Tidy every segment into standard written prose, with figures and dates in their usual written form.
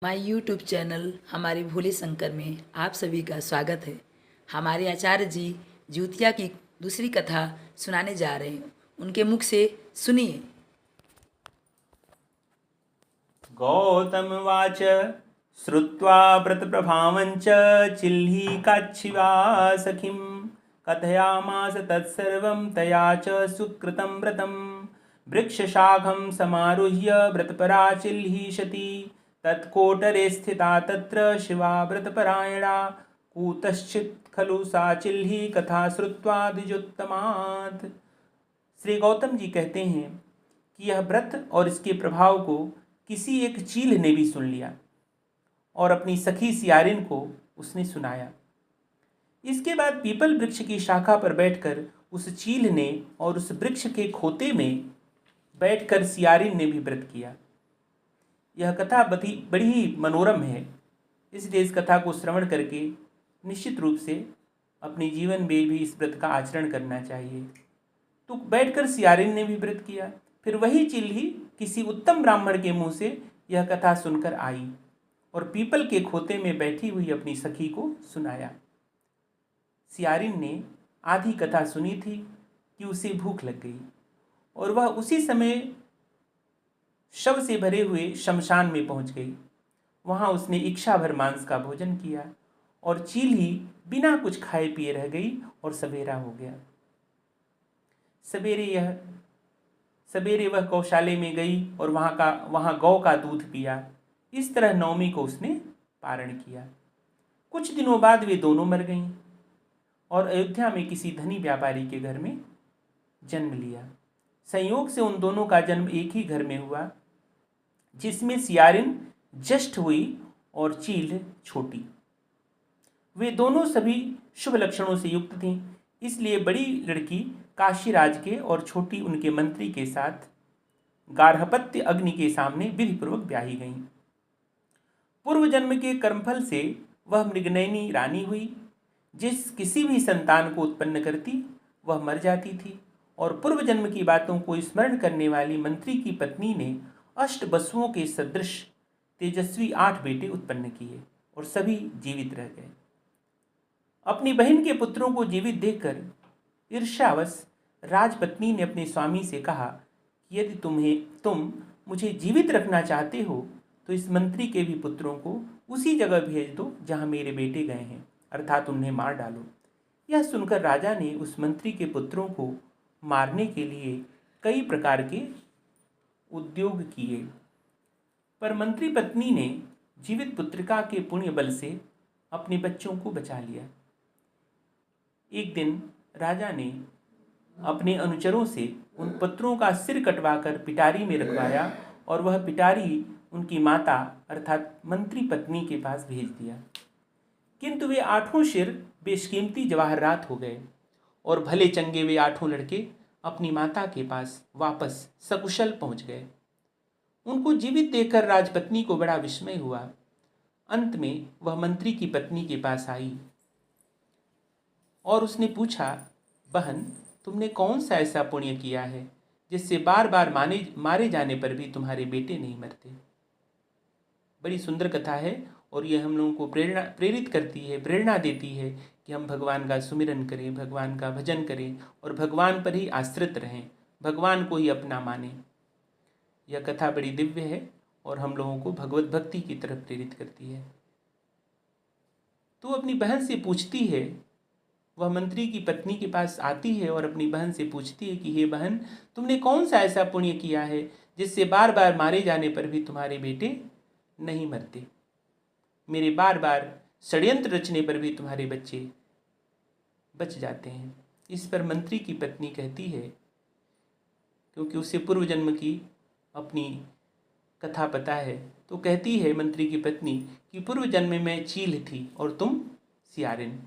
My YouTube channel हमारे भोले शंकर में आप सभी का स्वागत है। हमारे आचार्य जी जूतिया की दूसरी कथा सुनाने जा रहे हैं, उनके मुख से सुनिए। गौतमवाच श्रुत्वा व्रतप्रभावञ्च चिल्लीकाच्छिवा सखीं कथयामास तत्सर्वं तया च सुकृतं व्रतं वृक्षशाखं समारुह्य व्रतपरा चिल्लीषति तत्कोटरे स्थिता तत्र शिवा व्रतपरायणा कूतश्चित् खलु सा चिल्ली कथा श्रुत्वा द्विजोत्तमात्। श्री गौतम जी कहते हैं कि यह व्रत और इसके प्रभाव को किसी एक चील ने भी सुन लिया और अपनी सखी सियारिन को उसने सुनाया। इसके बाद पीपल वृक्ष की शाखा पर बैठकर उस चील ने और उस वृक्ष के खोते में बैठकर सियारिन ने भी व्रत किया। यह कथा बड़ी ही मनोरम है, इसलिए इस कथा को श्रवण करके निश्चित रूप से अपने जीवन में भी इस व्रत का आचरण करना चाहिए। तो बैठकर सियारिन ने भी व्रत किया। फिर वही चिल्ली किसी उत्तम ब्राह्मण के मुंह से यह कथा सुनकर आई और पीपल के खोते में बैठी हुई अपनी सखी को सुनाया। सियारिन ने आधी कथा सुनी थी कि उसे भूख लग गई और वह उसी समय शव से भरे हुए शमशान में पहुंच गई। वहां उसने इच्छा भर मांस का भोजन किया और चील्ही बिना कुछ खाए पिए रह गई और सवेरा हो गया। सवेरे वह गौशाले में गई और वहाँ गौ का दूध पिया। इस तरह नवमी को उसने पारण किया। कुछ दिनों बाद वे दोनों मर गईं और अयोध्या में किसी धनी व्यापारी के घर में जन्म लिया। संयोग से उन दोनों का जन्म एक ही घर में हुआ, जिसमें सियारिन ज्येष्ठ हुई और चील छोटी। वे दोनों सभी शुभ लक्षणों से युक्त थीं, इसलिए बड़ी लड़की काशीराज के और छोटी उनके मंत्री के साथ गार्हपत्य अग्नि के सामने विधिपूर्वक ब्याही गईं। पूर्व जन्म के कर्मफल से वह मृगनयनी रानी हुई। जिस किसी भी संतान को उत्पन्न करती वह मर जाती थी और पूर्व जन्म की बातों को स्मरण करने वाली मंत्री की पत्नी ने अष्ट वसुओं के सदृश तेजस्वी 8 बेटे उत्पन्न किए और सभी जीवित रह गए। अपनी बहन के पुत्रों को जीवित देखकर ईर्ष्यावश राजपत्नी ने अपने स्वामी से कहा कि यदि तुम मुझे जीवित रखना चाहते हो तो इस मंत्री के भी पुत्रों को उसी जगह भेज दो जहां मेरे बेटे गए हैं, अर्थात उन्हें मार डालो। यह सुनकर राजा ने उस मंत्री के पुत्रों को मारने के लिए कई प्रकार के उद्योग किए, पर मंत्री पत्नी ने जीवित पुत्रिका के पुण्य बल से अपने बच्चों को बचा लिया। एक दिन राजा ने अपने अनुचरों से उन पुत्रों का सिर कटवाकर पिटारी में रखवाया और वह पिटारी उनकी माता अर्थात मंत्री पत्नी के पास भेज दिया। किंतु वे 8 सिर बेशकीमती जवाहरात हो गए और भले चंगे वे 8 लड़के अपनी माता के पास वापस सकुशल पहुंच गए। उनको जीवित देखकर राजपत्नी को बड़ा विस्मय हुआ। अंत में वह मंत्री की पत्नी के पास आई और उसने पूछा, बहन, तुमने कौन सा ऐसा पुण्य किया है जिससे बार बार मारे जाने पर भी तुम्हारे बेटे नहीं मरते। बड़ी सुंदर कथा है और यह हम लोगों को प्रेरित करती है, प्रेरणा देती है कि हम भगवान का सुमिरन करें, भगवान का भजन करें और भगवान पर ही आश्रित रहें, भगवान को ही अपना माने। यह कथा बड़ी दिव्य है और हम लोगों को भगवत भक्ति की तरफ प्रेरित करती है। तो अपनी बहन से पूछती है, वह मंत्री की पत्नी के पास आती है और अपनी बहन से पूछती है कि हे बहन, तुमने कौन सा ऐसा पुण्य किया है जिससे बार बार मारे जाने पर भी तुम्हारे बेटे नहीं मरते, मेरे बार बार षड्यंत्र रचने पर भी तुम्हारे बच्चे बच जाते हैं। इस पर मंत्री की पत्नी कहती है, क्योंकि उसे पूर्व जन्म की अपनी कथा पता है, तो कहती है मंत्री की पत्नी कि पूर्व जन्म में चील थी और तुम सियारिन।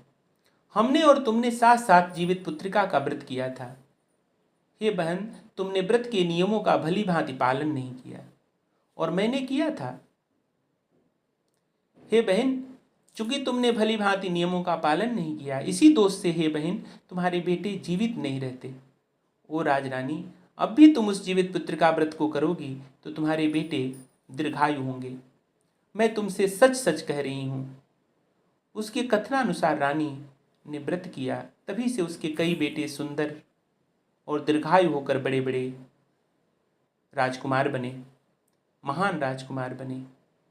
हमने और तुमने साथ साथ जीवित पुत्रिका का व्रत किया था। हे बहन, तुमने व्रत के नियमों का भली भांति पालन नहीं किया और मैंने किया था। हे बहन, चूंकि तुमने भली भांति नियमों का पालन नहीं किया, इसी दोष से हे बहन तुम्हारे बेटे जीवित नहीं रहते। ओ राजरानी, अब भी तुम उस जीवित पुत्र का व्रत को करोगी तो तुम्हारे बेटे दीर्घायु होंगे। मैं तुमसे सच सच कह रही हूँ। उसके कथनानुसार रानी ने व्रत किया, तभी से उसके कई बेटे सुंदर और दीर्घायु होकर बड़े बड़े राजकुमार बने, महान राजकुमार बने,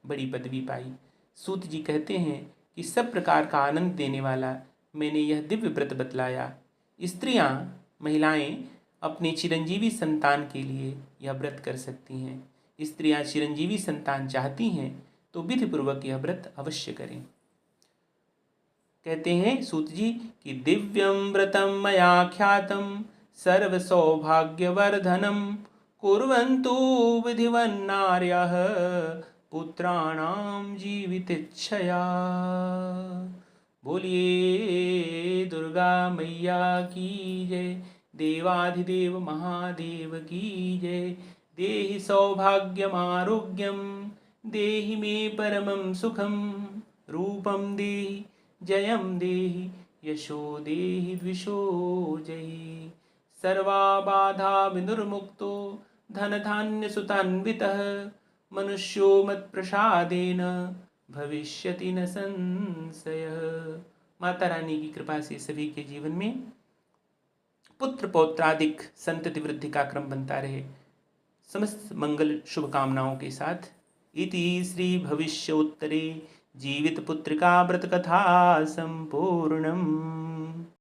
बड़ी पदवी पाई। सूत जी कहते हैं कि सब प्रकार का आनंद देने वाला मैंने यह दिव्य व्रत बतलाया। स्त्रियां, महिलाएं अपने चिरंजीवी संतान के लिए यह व्रत कर सकती हैं। स्त्रियां चिरंजीवी संतान चाहती हैं तो विधिपूर्वक यह व्रत अवश्य करें। कहते हैं सूत जी कि दिव्यम व्रतम मया ख्यातम सर्व सौभाग्यवर्धनम कुर्वन्तु विधिवन्नार्यः पुत्राणाम जीवितेच्छया। बोलिए दुर्गा मैया की जय, देवाधिदेव महादेव की जय। देहि सौभाग्यम आरोग्यम, देहि मे परमं सुखम, रूपम देहि जयम देहि, यशो देहि द्विषो जयी। सर्वाबाधा विनुर्मुक्तो धनधान्य सुतान्वितः, मनुष्यो मत्प्रसादेन भविष्यति न संशयः। माता रानी की कृपा से सभी के जीवन में पुत्र पौत्रादिक संतति वृद्धि का क्रम बनता रहे। समस्त मंगल शुभकामनाओं के साथ इति श्री भविष्योत्तरे जीवित पुत्रिका व्रत कथा संपूर्णम।